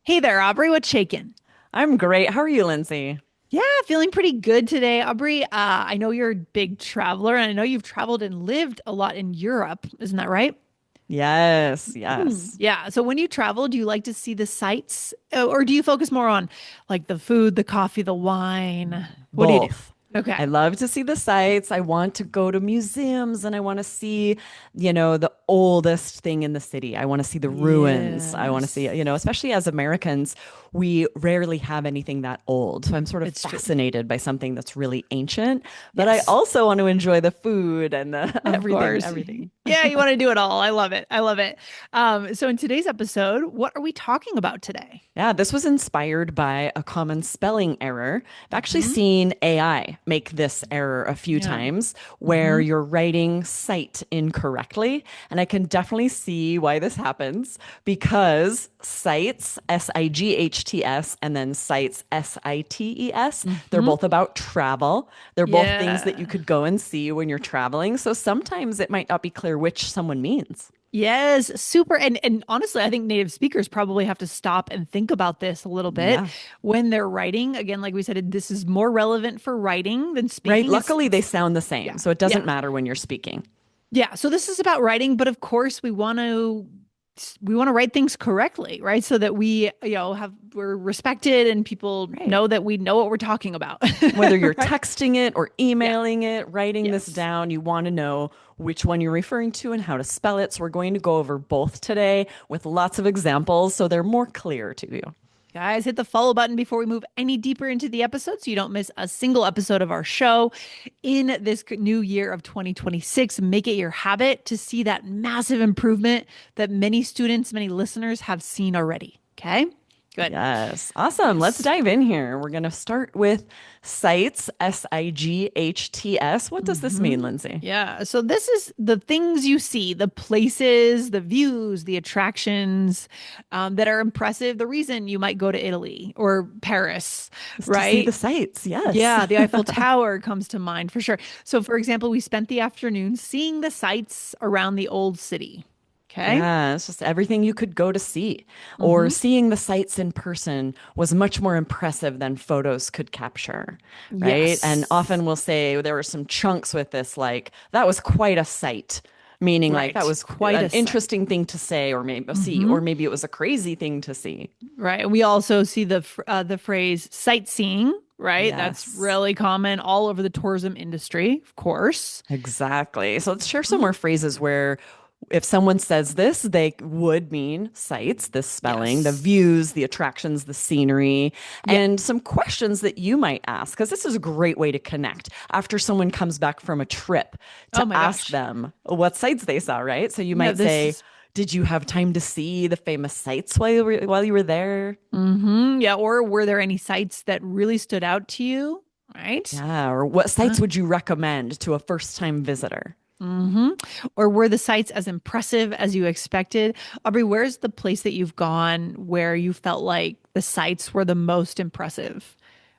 Hey there, Aubrey. What's shaking? I'm great. How are you, Lindsay? Yeah, feeling pretty good today, Aubrey. I know you're a big traveler, and I know you've traveled and lived a lot in Europe. Isn't that right? Yes, yes. Yeah. So when you travel, do you like to see the sights, or do you focus more on like the food, the coffee, the wine? What do you do? Both. I Okay. love to see the sights. I want to go to museums and I want to see, the oldest thing in the city. I want to see the ruins. I want to see, Yes, especially as Americans, we rarely have anything that old. So I'm sort of it's true. fascinated by something that's really ancient, but I Yes, also want to enjoy the food and the of everything, course. everything. Yeah, you want to do it all. I love it. I love it. So in today's episode, what are we talking about today? Yeah, this was inspired by a common spelling error. I've actually Hmm. seen AI make this error a few Yeah. times where Hmm. you're writing site incorrectly. And I can definitely see why this happens because sites, Sights, and then sites, Sites, they're Hmm. both about travel. They're both things that you Yeah. could go and see when you're traveling. So sometimes it might not be clear which someone means. Yes, super. And honestly, I think native speakers probably have to stop and think about this a little bit Yeah. when they're writing. Again, like we said, this is more relevant for writing than Right. speaking. Luckily, they sound the Yeah. same. So it doesn't Yeah. matter when you're speaking. Yeah. So this is about writing, but of course we want to write things correctly, right? So that we're respected and people Right. know that we know what we're talking about. Whether you're Right? texting it or Yeah. emailing it, writing this Yes. down, you want to know which one you're referring to and how to spell it. So we're going to go over both today with lots of examples so they're more clear to you. Guys, hit the follow button before we move any deeper into the episode so you don't miss a single episode of our show in this new year of 2026. Make it your habit to see that massive improvement that many students, many listeners have seen already. Okay, good. Yes. Awesome. Let's Yes. dive in here. We're going to start with sites, Sights. What does this mean, Lindsay? Yeah. So this is the things you see, the places, the views, the attractions that are impressive. The reason you might go to Italy or Paris, Is to see the right? sights. Yes. Yeah, the Eiffel Tower comes to mind for sure. So, for example, we spent the afternoon seeing the sights around the old city. Okay. Yeah, it's just everything you could go to see. Or Hmm. seeing the sights in person was much more impressive than photos could capture, right? And Yes. often we'll say there were some chunks with this, like, that was quite a sight, meaning like that Right. was Quite an a sight. interesting thing to say or maybe see, Hmm. or maybe it was a crazy thing to see. Right. And we also see the phrase sightseeing, right? That's Yes, really common all over the tourism industry, of course. exactly. So let's share some Mhm. more phrases where if someone says this, they would mean sights, this spelling, the Yes. views, the attractions, the scenery, Yeah. and some questions that you might ask, because this is a great way to connect after someone comes back from a trip Oh to my ask gosh. them what sights they saw, right? So you Yeah, might this say, is did you have time to see the famous sights while you were there? yeah, or were there any sites that really stood out to you? Right? Yeah, or what sights would you recommend to a first-time visitor? Hmm. Or were the sites as impressive as you expected? Aubrey, where's the place that you've gone where you felt like the sites were the most impressive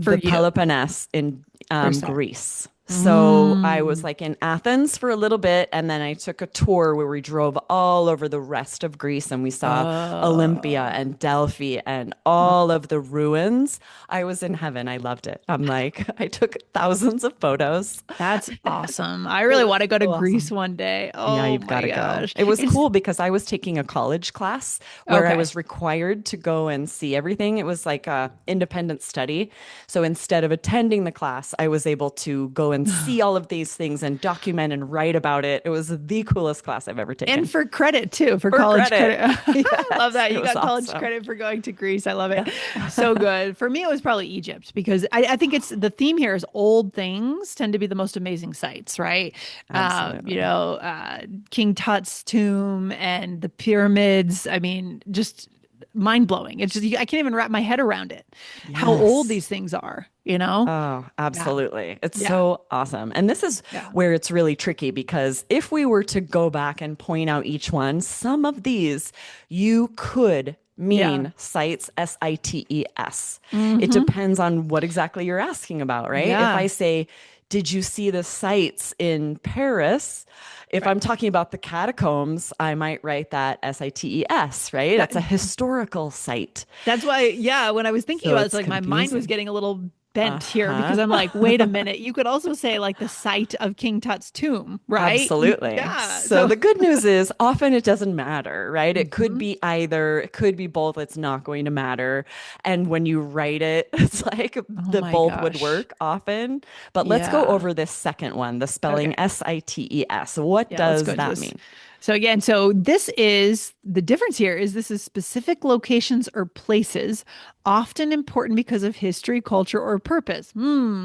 for The you? Peloponnese in Where's that? Greece. So I was Mm. like in Athens for a little bit, and then I took a tour where we drove all over the rest of Greece and we saw Olympia Oh, and Delphi and all of the ruins. I was in heaven. I loved it. I'm like, I took thousands of photos. that's awesome. I It really was want to go to so Greece awesome. one day. Yeah, Oh you've got my to go. gosh. It was It's cool because I was taking a college class where I okay. was required to go and see everything. It was like a independent study. So instead of attending the class, I was able to go and see all of these things and document and write about it. It was the coolest class I've ever And taken. for credit too, for For college credit. credit. I love Yes, that. it You was got college awesome. credit for going to Greece. I love it. Yeah. So good. For me, it was probably Egypt because I think it's the theme here is old things tend to be the most amazing sights, right? Absolutely. King Tut's tomb and the pyramids. I mean, just mind blowing. It's just, I can't even wrap my head around it, how old Yes. these things are, you know? Oh, Yeah. absolutely. It's Yeah. so awesome. And this is Yeah. where it's really tricky because if we were to go back and point out each one, some of these you could Yeah. mean sites, Sites. It Hmm. depends on what exactly you're asking about, right? If Yeah. I say, did you see the sites in Paris? If Right. I'm talking about the catacombs, I might write that sites, right? That That's a historical site. That's why, yeah, when I was thinking So about it, it's it's like my mind was confusing. getting a little bent here because Uh-huh. I'm like, wait a minute. You could also say like the site of King Tut's tomb, right? Absolutely. Yeah. So So, the good news is often it doesn't matter, right? It could Mhm. be either, it could be both. It's not going to matter. And when you write it, it's like Oh the my both would gosh. work often. But let's go Yeah. over this second one, the spelling Okay. Sites. What Yeah, let's go does into that this. mean? So again, so this is the difference here is this is specific locations or places, often important because of history, culture, or purpose.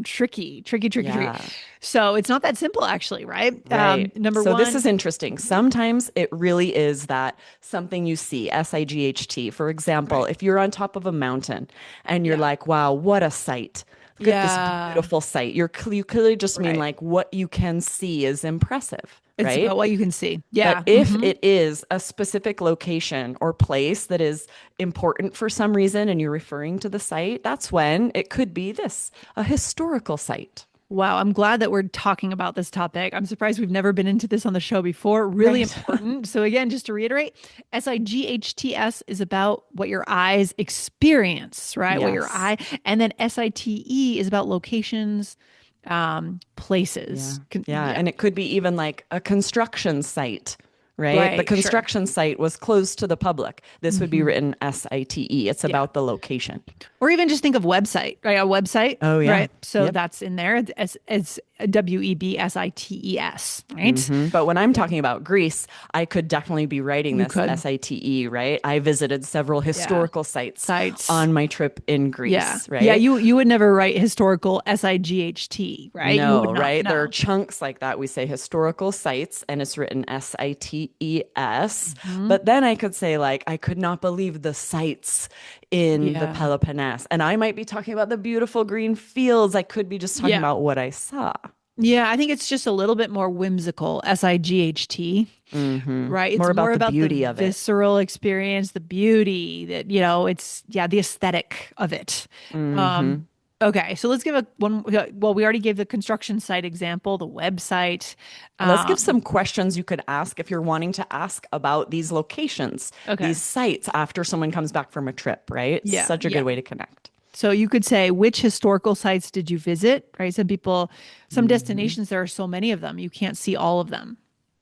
Tricky, tricky, tricky, tricky. Yeah. So it's not that simple, actually, right? Right. Number So this one, is interesting. Sometimes it really is that something you see, SIGHT. For example, right? if you're on top of a mountain and you're Yeah, like, wow, what a sight. Look at this yeah, beautiful sight. You clearly just mean right. like what you can see is impressive, It's right? about what you can see. But Yeah. if it is a specific location or place that is important for some reason and you're referring to the site, that's when it could be this, a historical site. Wow, I'm glad that we're talking about this topic. I'm surprised we've never been into this on the show before. Really Right. important. So, again, just to reiterate, SIGHTS is about what your eyes experience, right? What your Yes. eye, and then SITE is about locations, Yeah. places. Yeah. Yeah, And it could be even like a construction site, right? The right, sure. construction site was closed to the public. This would be written SITE. It's Yeah. about the location. Or even just think of website, right? A website, Oh, yeah. right? So Yep. that's in there. It's WEBSITES, right? But when I'm talking about Greece, I could definitely be writing You this could, SITE, right? I visited several yeah. historical sites Sites. on my trip in Yeah. Greece, Yeah, right? you would never write historical SIGHT, right? You would No, not right? There are know. chunks like that. We say historical sites and it's written SITES. Hmm. But then I could say, like, I could not believe the sites in the Yeah. Peloponnese. And I might be talking about the beautiful green fields. I could be just talking Yeah. about what I saw. Yeah, I think it's just a little bit more whimsical, SIGHT, right? It's More more about the about the beauty of it. visceral experience, the beauty that, it's yeah, the aesthetic of it. Um, okay, so let's give a one. Well, we already gave the construction site example, the website. Let's give Um, some questions you could ask if you're wanting to ask about these locations, okay. these sites after someone comes back from a trip, right? Yeah, Such a good yeah. way to connect. So you could say, which historical sites did you visit? Right? Some destinations, there are so many of them, you can't see all of them.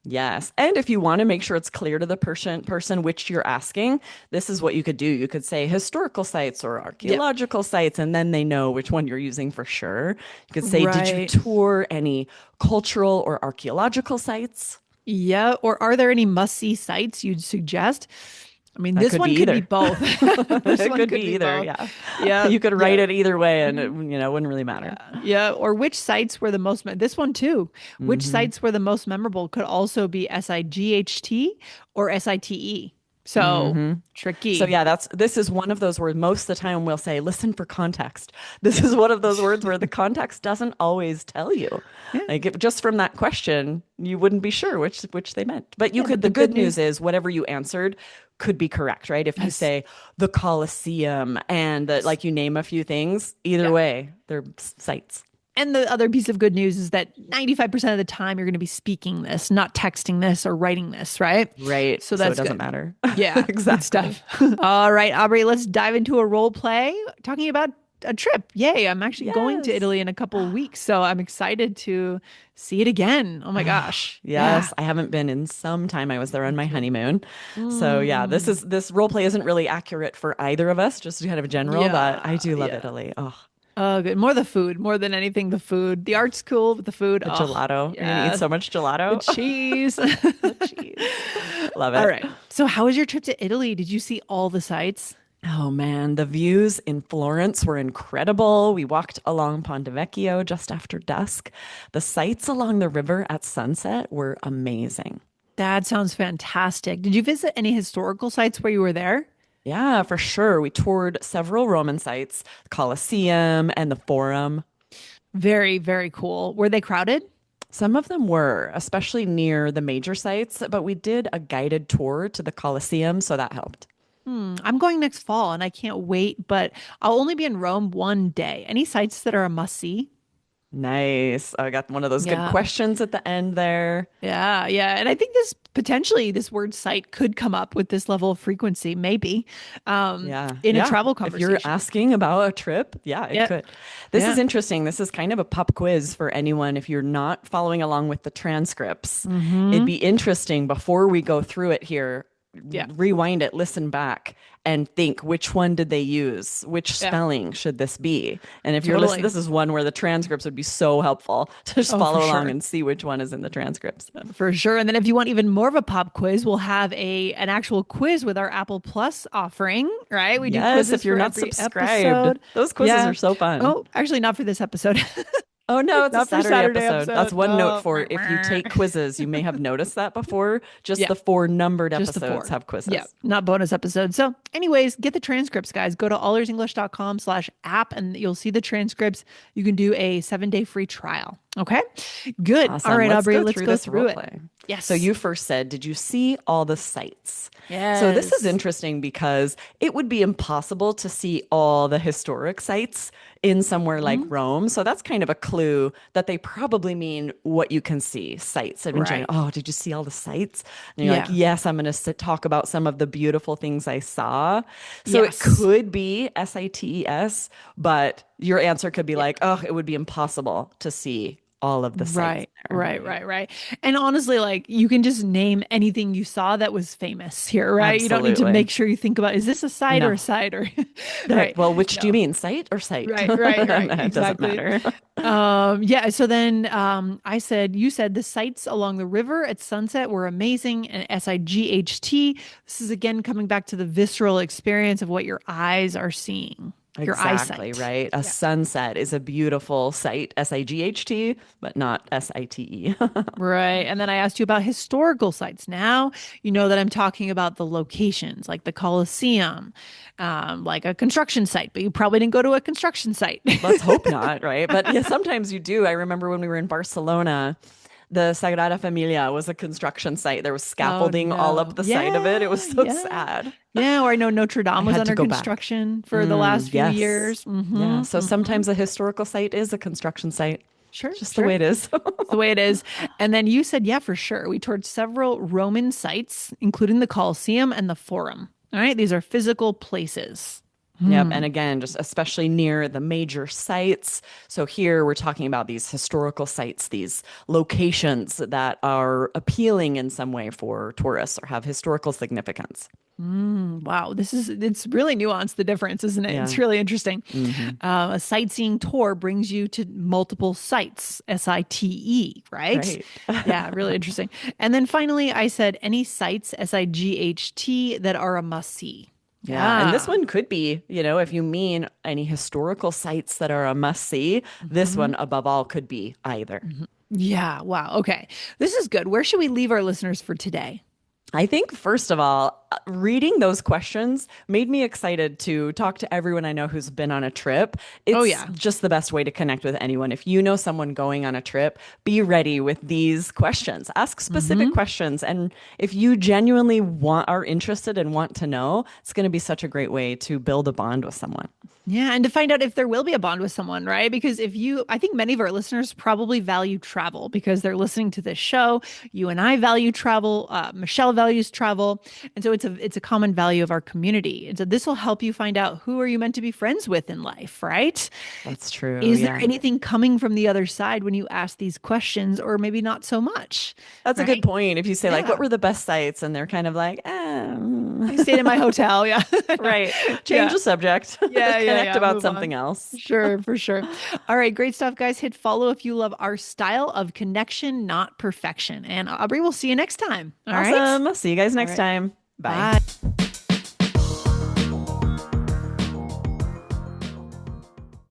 Yes. And if you want to make sure it's clear to the person which you're asking, this is what you could do. You could say historical sites or Yeah. archaeological sites, and then they know which one you're using for sure. You could say, did you Right. tour any cultural or archaeological sites? Yeah. Or are there any must-see sites you'd suggest? I mean, That this could be one could be either. both. This It one could be could be either. both. Yeah. Yeah. You could write Yeah. it either way and it, Mhm. wouldn't really matter. Yeah. Or which sites were the most, this one too. Which sites were the most memorable could also be SIGHT or SITE. So So tricky. yeah, this is one of those words most of the time we'll say, listen for context. This is one of those words where the context doesn't always tell you. Yeah. Like if, just from that question, you wouldn't be sure which they meant. But you Yeah. could, But the the good good news news, is whatever you answered could be correct, right? If you yes. say the Colosseum and like you name a few things, either Yeah. way, they're sites. And the other piece of good news is that 95% of the time you're going to be speaking this, not texting this or writing this, right? Right. So So it that's doesn't good. matter. Yeah, good Exactly. stuff. All right, Aubrey, let's dive into a role play talking about a trip. Yay, I'm actually going to Yes. Italy in a couple of weeks, so I'm excited to see it again. Oh my gosh. Yeah, Yes, I haven't been in some time. I was there on me my too. honeymoon. So yeah, Mm, this role play isn't really accurate for either of us, just kind of general, but I yeah, do love yeah. Italy. Oh, Oh, good. More the food, more than anything, the food. The art's cool, but the food, the oh, gelato. You're gonna eat yes. so much The gelato. cheese. The cheese. Love All it. right. So, how was your trip to Italy? Did you see all the sites? Oh man, the views in Florence were incredible. We walked along Ponte Vecchio just after dusk. The sights along the river at sunset were amazing. That sounds fantastic. Did you visit any historical sites where you were there? Yeah, for sure. We toured several Roman sites, Colosseum and the Forum. Very, very cool. Were they crowded? Some of them were, especially near the major sites, but we did a guided tour to the Colosseum, so that helped. I'm going next fall and I can't wait, but I'll only be in Rome one day. Any sites that are a must see? Nice. I got one of those good Yeah. questions at the end there. Yeah, yeah. And I think this potentially this word site could come up with this level of frequency, maybe, Yeah. in a Yeah. travel If you're conversation. asking about a trip, yeah, it Yeah, could. This is yeah. interesting. This is kind of a pop quiz for anyone if you're not following along with the transcripts. It'd Mm-hmm. be interesting before we go through it here, Yeah, rewind it, listen back, and think which one did they use? Which yeah, spelling should this be? And if you're listening, totally. this is one where the transcripts would be so helpful to just Oh, for follow along sure. and see which one is in the transcripts. For sure. And then if you want even more of a pop quiz, we'll have an actual quiz with our Apple Plus offering, right? We do Yes, quizzes if you're for not every subscribed, episode. those quizzes Yeah. are so fun. Oh, actually not for this episode. Oh no, it's a Not for Saturday Saturday episode. That's episode. one note No. for if you take quizzes. You may have noticed that before. Just Yeah. the four numbered Just the episodes four. have Yeah, quizzes. not bonus episodes. So, anyways, get the transcripts, guys. Go to allearsenglish.com/app and you'll see the transcripts. You can do a 7-day free trial. Okay. Good. All Awesome. right, Let's Aubrey, go let's through go this role through it. play. So Yes. you first said, did you see all the sites? So this is Yes. interesting because it would be impossible to see all the historic sites in somewhere like Mhm. Rome. So that's kind of a clue that they probably mean what you can see, sites. And in general, Right. oh, did you see all the sites? And you're like, Yeah. yes, I'm going to talk about some of the beautiful things I saw. So it Yes. could be sites, but your answer could be Yeah. like, oh, it would be impossible to see all of the sites Right, there, right, right? right, right. And honestly, like you can just name anything you saw that was famous here, right? You don't need to Absolutely. make sure you think about is this a site or No. a site or Right. right. Well, which do you No. mean, site or site? Right, right, right. It doesn't Exactly. matter. Yeah, so then you said the sights along the river at sunset were amazing and SIGHT. This is again coming back to the visceral experience of what your eyes are seeing, your Exactly, eyesight. right? A Yeah. sunset is a beautiful sight, SIGHT, but not SITE. Right. And then I asked you about historical sites. Now you know that I'm talking about the locations, like the Colosseum, like a construction site, but you probably didn't go to a construction site. Let's hope not, right? But yeah, sometimes you do. I remember when we were in Barcelona, the Sagrada Familia was a construction site. There was Oh scaffolding all up no. the side of it. It was Yeah, so yeah. sad. Yeah, or I know Notre I Dame was had to under go back. construction for the last few Yes. years. Yeah. Mm-hmm, So mm-hmm. sometimes a historical site is a construction site. Sure, It's just the sure. way it is. It's the way it is. And then you said, yeah, for sure. We toured several Roman sites, including the Colosseum and the Forum. All right, these are physical places. Yep. Hmm. And again, just especially near the major sites. So here we're talking about these historical sites, these locations that are appealing in some way for tourists or have historical significance. Wow, it's really nuanced, the difference, isn't it? It's Yeah. really interesting. Hmm. A sightseeing tour brings you to multiple sites, SITE, right? Right. Yeah, really interesting. And then finally, I said any sites, SIGHT, that are a must see. Yeah. And this Yeah. one could be, if you mean any historical sites that are a must see, this Mhm. one above all could be either. Yeah. Wow. Okay. This is good. Where should we leave our listeners for today? I think, first of all, reading those questions made me excited to talk to everyone I know who's been on a trip. Oh, It's yeah. just the best way to connect with anyone. If you know someone going on a trip, be ready with these questions. Ask specific Hmm. questions. And if you genuinely are interested and want to know, it's going to be such a great way to build a bond with someone. Yeah, and to find out if there will be a bond with someone, right? Because I think many of our listeners probably value travel because they're listening to this show. You and I value travel. Michelle values travel, and so it's a common value of our community. And so this will help you find out who are you meant to be friends with in life, right? That's true. Is there Yeah. anything coming from the other side when you ask these questions, or maybe not so much, That's a good right? point. If you say, like, what Yeah, were the best sites? And they're kind of like, I stayed in my hotel. Yeah, right. Change yeah, the subject, yeah, yeah, connect yeah. about Move something on. else. Sure, for sure. All right, great stuff, guys. Hit follow if you love our style of connection, not perfection. And Aubrey, we'll see you next time. All right. Awesome. See you guys All next right. time. Bye. Bye.